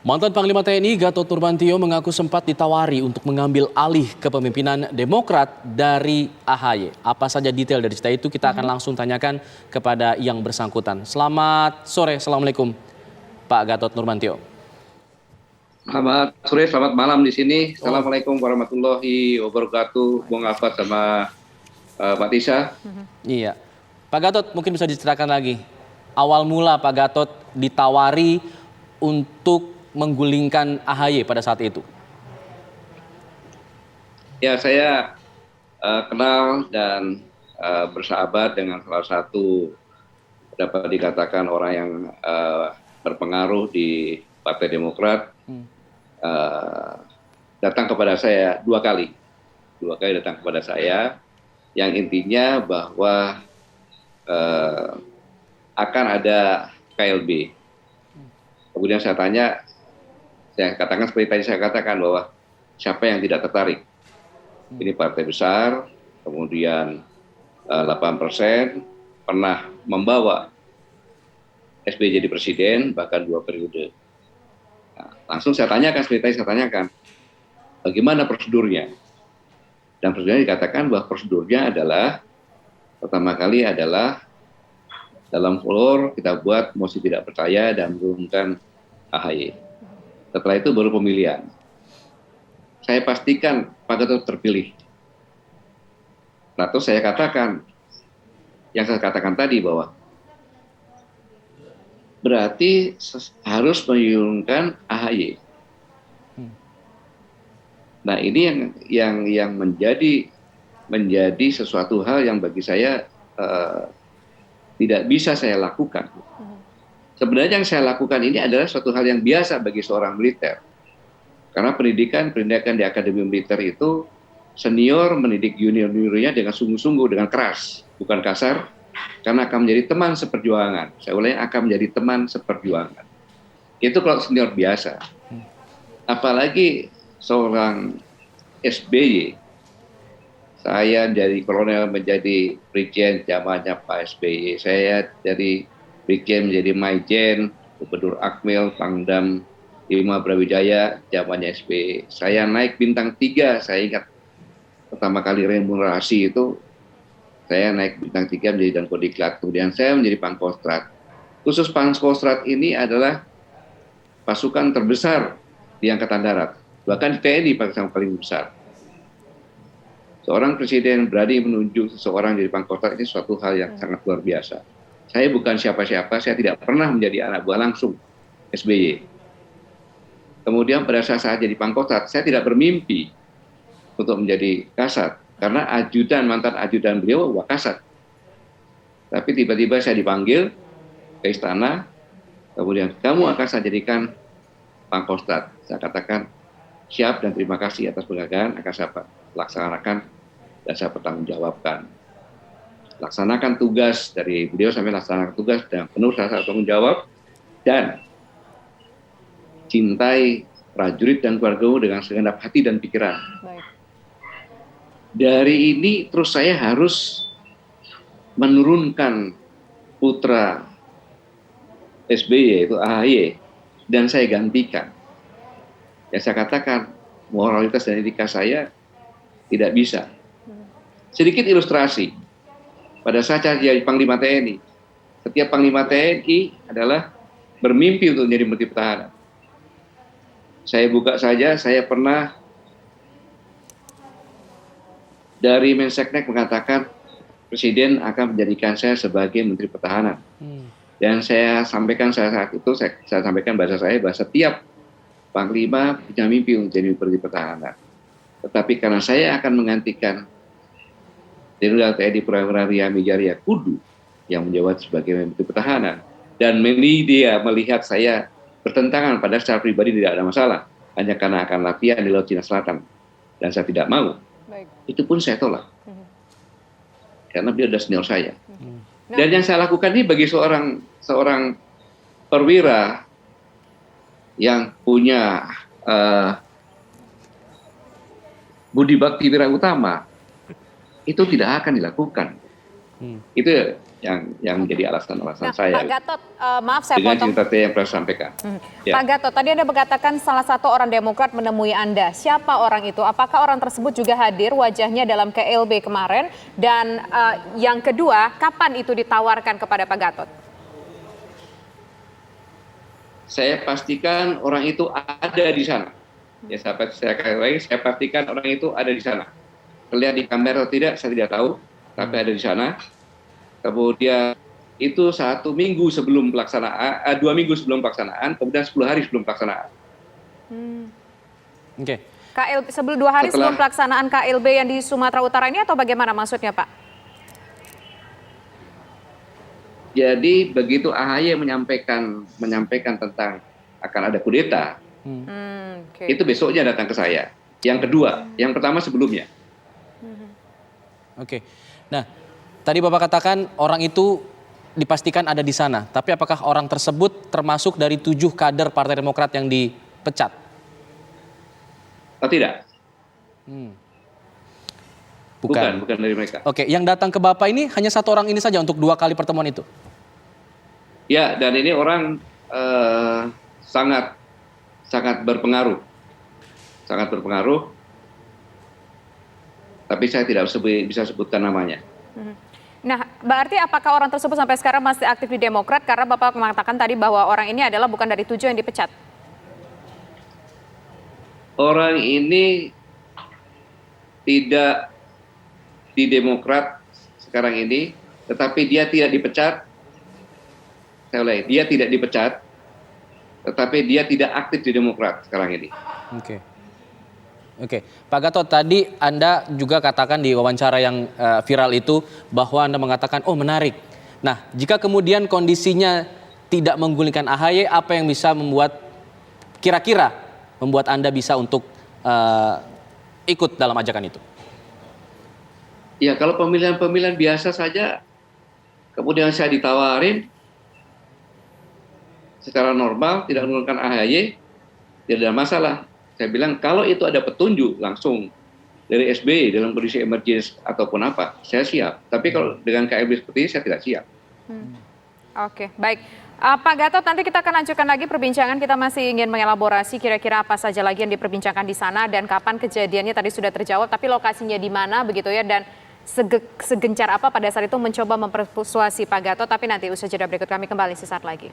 Mantan Panglima TNI Gatot Nurmantio mengaku sempat ditawari untuk mengambil alih kepemimpinan Demokrat dari AHY. Apa saja detail dari cerita itu kita akan langsung tanyakan kepada yang bersangkutan. Selamat sore, Assalamualaikum Pak Gatot Nurmantio. Selamat sore, selamat malam di sini. Assalamualaikum warahmatullahi wabarakatuh. Bung Alfat sama Pak Tisa. Iya, Pak Gatot mungkin bisa diceritakan lagi. Awal mula Pak Gatot ditawari untuk menggulingkan AHY pada saat itu. Ya, saya kenal dan bersahabat dengan salah satu dapat dikatakan orang yang berpengaruh di Partai Demokrat. Datang kepada saya dua kali datang kepada saya, yang intinya bahwa akan ada KLB. Kemudian saya tanya, saya katakan seperti tadi saya katakan bahwa siapa yang tidak tertarik? Ini partai besar, kemudian 8%, pernah membawa SBY jadi presiden, bahkan 2 periode. Nah, langsung saya tanyakan, seperti tadi saya tanyakan, bagaimana prosedurnya? Dan prosedurnya dikatakan bahwa prosedurnya adalah, pertama kali adalah dalam floor kita buat mosi tidak percaya dan menurunkan AHY. Setelah itu baru pemilihan. Saya pastikan Pak Gatot terpilih. Nah, terus saya katakan, yang saya katakan tadi bahwa berarti harus menurunkan AHY. Nah, ini yang menjadi sesuatu hal yang bagi saya tidak bisa saya lakukan. Sebenarnya yang saya lakukan ini adalah suatu hal yang biasa bagi seorang militer. Karena pendidikan di akademi militer itu senior mendidik junior-juniornya dengan sungguh-sungguh, dengan keras, bukan kasar, karena akan menjadi teman seperjuangan. Saya ulangi, akan menjadi teman seperjuangan. Itu kalau senior biasa. Apalagi seorang SBY, saya dari kolonel menjadi brigjen zamannya Pak SBY, saya dari brigjen menjadi maijen, gubernur Akmil, Pangdam 5 Brawijaya, zamannya SBY. Saya naik bintang 3, saya ingat pertama kali remunerasi itu, saya naik bintang 3 menjadi Dankodiklat, kemudian saya menjadi Pangkostrat. Khusus Pangkostrat ini adalah pasukan terbesar di Angkatan Darat, bahkan di TNI pasukan paling besar. Seorang presiden berani menunjuk seseorang jadi Pangkostrat ini suatu hal yang sangat luar biasa. Saya bukan siapa-siapa, saya tidak pernah menjadi anak buah langsung SBY. Kemudian pada saat jadi Pangkostrat, saya tidak bermimpi untuk menjadi Kasat, karena mantan ajudan beliau Wakasat. Tapi tiba-tiba saya dipanggil ke istana, kemudian kamu akan saya jadikan Pangkostrat. Saya katakan siap dan terima kasih atas penghargaan, akan saya laksanakan dan saya pertanggungjawabkan. Laksanakan tugas dari beliau, sampai laksanakan tugas dan penuh rasa tanggung jawab, dan cintai prajurit dan keluargamu dengan segenap hati dan pikiran. Baik. Dari ini terus saya harus menurunkan putra SBY yaitu AHY, dan saya gantikan. Ya, saya katakan moralitas dan etika saya tidak bisa. Sedikit ilustrasi. Pada saat saya jadi Panglima TNI, setiap Panglima TNI adalah bermimpi untuk menjadi Menteri Pertahanan. Saya buka saja, saya pernah dari Menseknek mengatakan Presiden akan menjadikan saya sebagai Menteri Pertahanan. Dan saya sampaikan saat itu, saya sampaikan bahasa setiap Panglima punya mimpi untuk jadi Menteri Pertahanan. Tetapi karena saya akan menggantikan Jenderal TNI Purnawirawan Ria Mijaria Kudu yang menjabat sebagai Menteri Pertahanan, dan media melihat saya bertentangan, pada secara pribadi tidak ada masalah, hanya karena akan latihan di Laut Cina Selatan dan saya tidak mau. Baik. Itu pun saya tolak karena dia sudah senior saya. Dan yang saya lakukan ini bagi seorang perwira yang punya budi bakti wira utama, itu tidak akan dilakukan. Itu yang menjadi alasan-alasan Nah, saya. Pak Gatot, maaf saya dengan potong. cerita yang pernah sampaikan. Ya. Pak Gatot, tadi Anda mengatakan salah satu orang Demokrat menemui Anda. Siapa orang itu? Apakah orang tersebut juga hadir wajahnya dalam KLB kemarin? Dan yang kedua, kapan itu ditawarkan kepada Pak Gatot? Saya pastikan orang itu ada di sana. Ya, saya pastikan orang itu ada di sana. Terlihat di kamera atau tidak, saya tidak tahu, tapi ada di sana. Kemudian itu 1 minggu sebelum pelaksanaan, 2 minggu sebelum pelaksanaan, kemudian 10 hari sebelum pelaksanaan. Oke. Sebelum 2 hari sebelum pelaksanaan KLB yang di Sumatera Utara ini atau bagaimana maksudnya, Pak? Jadi begitu AHY menyampaikan tentang akan ada kudeta, itu besoknya datang ke saya. Yang kedua, yang pertama sebelumnya. Oke. Nah, tadi Bapak katakan orang itu dipastikan ada di sana. Tapi apakah orang tersebut termasuk dari 7 kader Partai Demokrat yang dipecat? Oh tidak. Bukan dari mereka. Oke, yang datang ke Bapak ini hanya 1 orang ini saja untuk 2 kali pertemuan itu? Ya, dan ini orang sangat berpengaruh. Sangat berpengaruh. Tapi saya tidak bisa sebutkan namanya. Nah, berarti apakah orang tersebut sampai sekarang masih aktif di Demokrat? Karena Bapak mengatakan tadi bahwa orang ini adalah bukan dari 7 yang dipecat. Orang ini tidak di Demokrat sekarang ini, tetapi dia tidak dipecat. Saya ulangi, dia tidak dipecat, tetapi dia tidak aktif di Demokrat sekarang ini. Oke, Pak Gatot, tadi Anda juga katakan di wawancara yang viral itu bahwa Anda mengatakan, oh menarik. Nah, jika kemudian kondisinya tidak menggulingkan AHY, apa yang bisa kira-kira membuat Anda bisa untuk ikut dalam ajakan itu? Ya, kalau pemilihan biasa saja, kemudian saya ditawarin secara normal, tidak menggunakan AHY, tidak ada masalah. Saya bilang kalau itu ada petunjuk langsung dari SBY dalam kondisi emergensi ataupun apa, saya siap. Tapi kalau dengan KLB seperti ini saya tidak siap. Oke, baik. Pak Gatot, nanti kita akan lanjutkan lagi perbincangan. Kita masih ingin mengelaborasi kira-kira apa saja lagi yang diperbincangkan di sana dan kapan kejadiannya tadi sudah terjawab. Tapi lokasinya di mana begitu ya, dan segencar apa pada saat itu mencoba mempersuasi Pak Gatot. Tapi nanti usaha jeda berikut kami kembali sesaat lagi.